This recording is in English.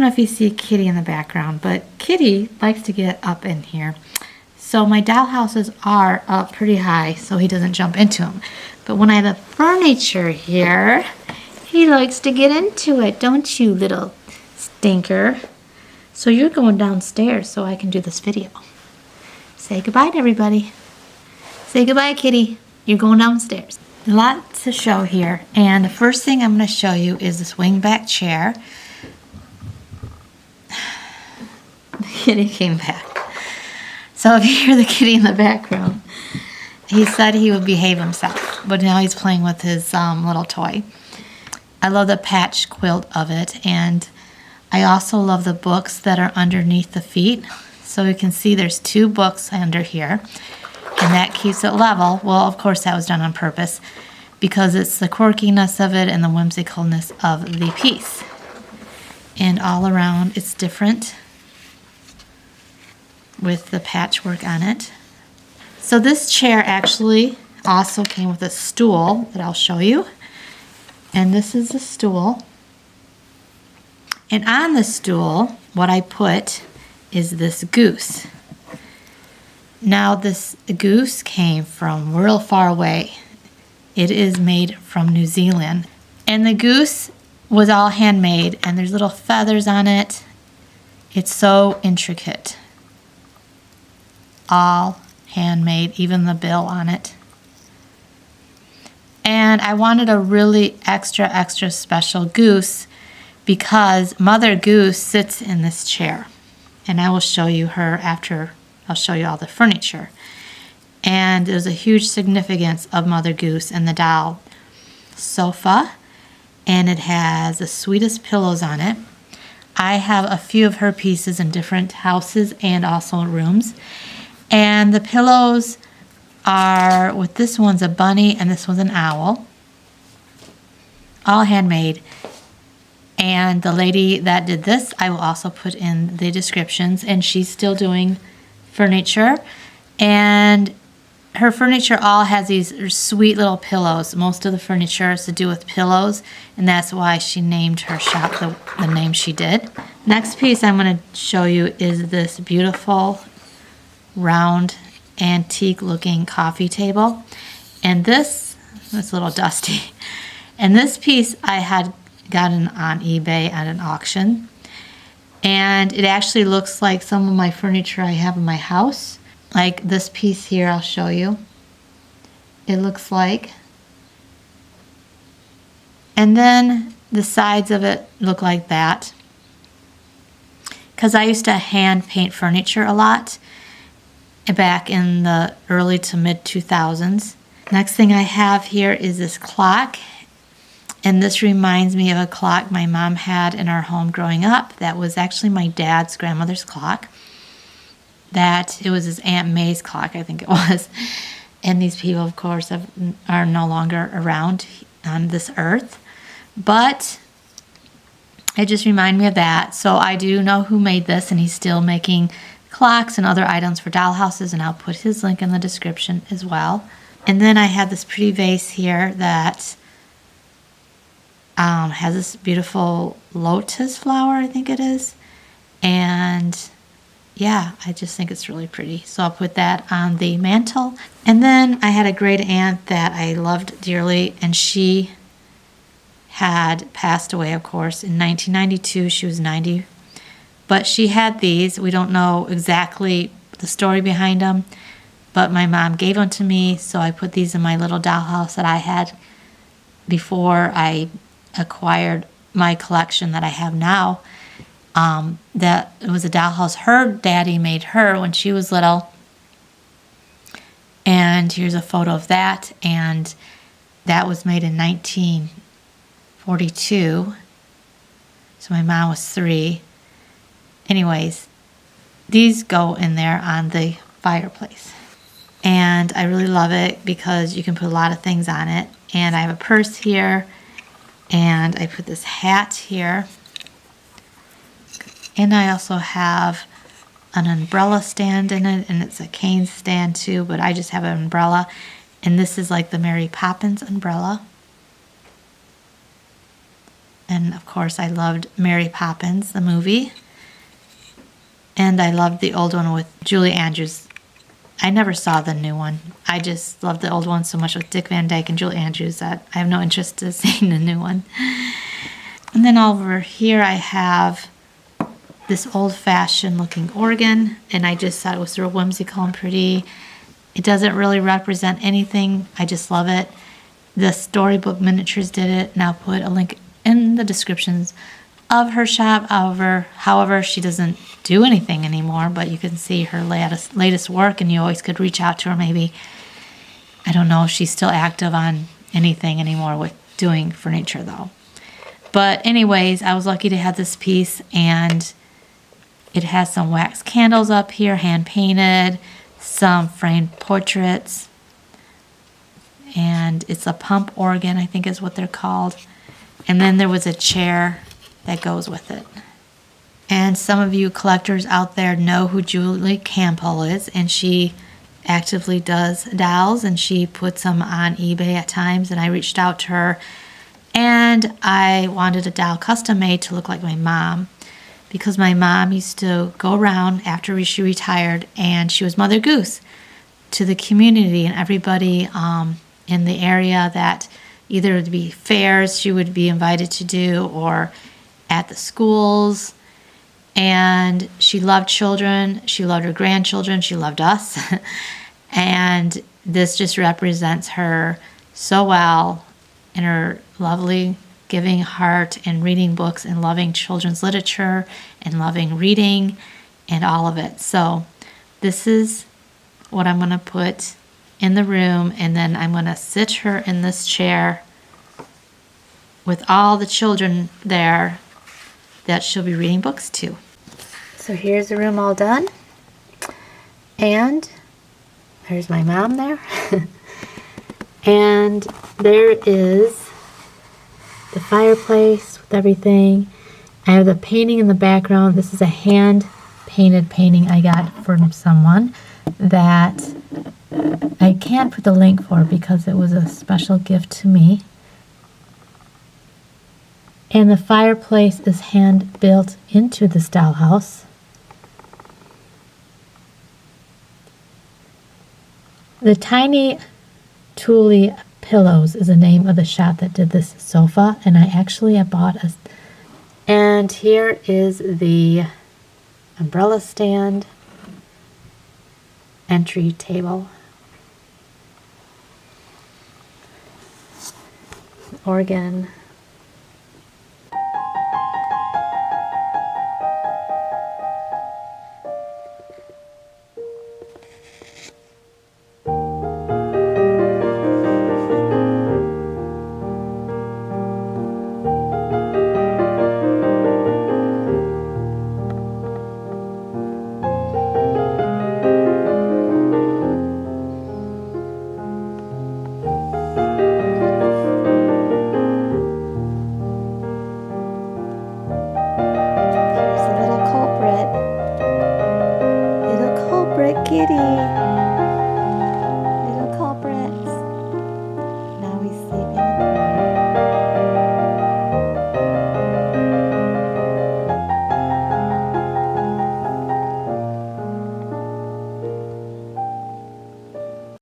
know if you see Kitty in the background, but Kitty likes to get up in here. So my dollhouses are up pretty high so he doesn't jump into them. But when I have the furniture here, he likes to get into it, don't you, little stinker? So you're going downstairs so I can do this video. Say goodbye to everybody. Say goodbye, Kitty. You're going downstairs. A lot to show here, and the first thing I'm going to show you is this wingback chair. The kitty came back. So if you hear the kitty in the background, he said he would behave himself, but now he's playing with his little toy. I love the patch quilt of it, and I also love the books that are underneath the feet. So you can see there's 2 books under here, and that keeps it level. Well, of course, that was done on purpose because it's the quirkiness of it and the whimsicalness of the piece. And all around, it's different with the patchwork on it. So this chair actually also came with a stool that I'll show you. And this is the stool. And on the stool, what I put is this goose. Now this goose came from real far away. It is made from New Zealand. And the goose was all handmade, and there's little feathers on it. It's so intricate. All handmade, even the bill on it. And I wanted a really extra special goose because Mother Goose sits in this chair. And I will show you her after I'll show you all the furniture. And there's a huge significance of Mother Goose and the doll sofa. And it has the sweetest pillows on it. I have a few of her pieces in different houses and also rooms. And the pillows are, with this one's a bunny and this one's an owl. All handmade. And the lady that did this, I will also put in the descriptions. And she's still doing furniture. And her furniture all has these sweet little pillows. Most of the furniture has to do with pillows. And that's why she named her shop the name she did. Next piece I'm going to show you is this beautiful round antique looking coffee table. And it's a little dusty. And this piece I had gotten on eBay at an auction. And it actually looks like some of my furniture I have in my house. Like this piece here, I'll show you. It looks like. And then the sides of it look like that. Because I used to hand paint furniture a lot back in the early to mid 2000s. Next thing I have here is this clock. And this reminds me of a clock my mom had in our home growing up. That was actually my dad's grandmother's clock. It was his Aunt May's clock, I think it was. And these people, of course, are no longer around on this earth. But it just reminded me of that. So I do know who made this, and he's still making clocks and other items for dollhouses, and I'll put his link in the description as well. And then I have this pretty vase here that has this beautiful lotus flower, I think it is. And yeah, I just think it's really pretty. So I'll put that on the mantle. And then I had a great aunt that I loved dearly, and she had passed away, of course, in 1992. She was 90. But she had these. We don't know exactly the story behind them, but my mom gave them to me, so I put these in my little dollhouse that I had before I acquired my collection that I have now. That it was a dollhouse her daddy made her when she was little. And here's a photo of that. And that was made in 1942. So my mom was 3. Anyways, these go in there on the fireplace. And I really love it because you can put a lot of things on it. And I have a purse here. And I put this hat here. And I also have an umbrella stand in it, and it's a cane stand too, but I just have an umbrella. And this is like the Mary Poppins umbrella. And of course, I loved Mary Poppins, the movie. And I loved the old one with Julie Andrews. I never saw the new one. I just loved the old one so much with Dick Van Dyke and Julie Andrews that I have no interest in seeing the new one. And then over here I have this old-fashioned looking organ, and I just thought it was real whimsical and pretty. It doesn't really represent anything. I just love it. The Storybook Miniatures did it, and I'll put a link in the descriptions of her shop. However, she doesn't do anything anymore, but you can see her latest work, and you always could reach out to her maybe. I don't know if she's still active on anything anymore with doing furniture though. But anyways, I was lucky to have this piece, and it has some wax candles up here, hand painted, some framed portraits, and it's a pump organ, I think is what they're called. And then there was a chair that goes with it. And some of you collectors out there know who Julie Campbell is, and she actively does dolls, and she puts them on eBay at times, and I reached out to her, and I wanted a doll custom made to look like my mom, because my mom used to go around after she retired, and she was Mother Goose to the community and everybody in the area that either it would be fairs she would be invited to do or at the schools. And she loved children, she loved her grandchildren, she loved us. And this just represents her so well in her lovely giving heart and reading books and loving children's literature and loving reading and all of it. So this is what I'm going to put in the room, and then I'm going to sit her in this chair with all the children there that she'll be reading books to. So here's the room all done, and there's my mom there. And there is the fireplace with everything. I have the painting in the background. This is a hand painted painting I got from someone that I can't put the link for because it was a special gift to me. And the fireplace is hand built into this dollhouse. The Tiny Thule Pillows is the name of the shop that did this sofa, and I bought a. And here is the umbrella stand, entry table, organ.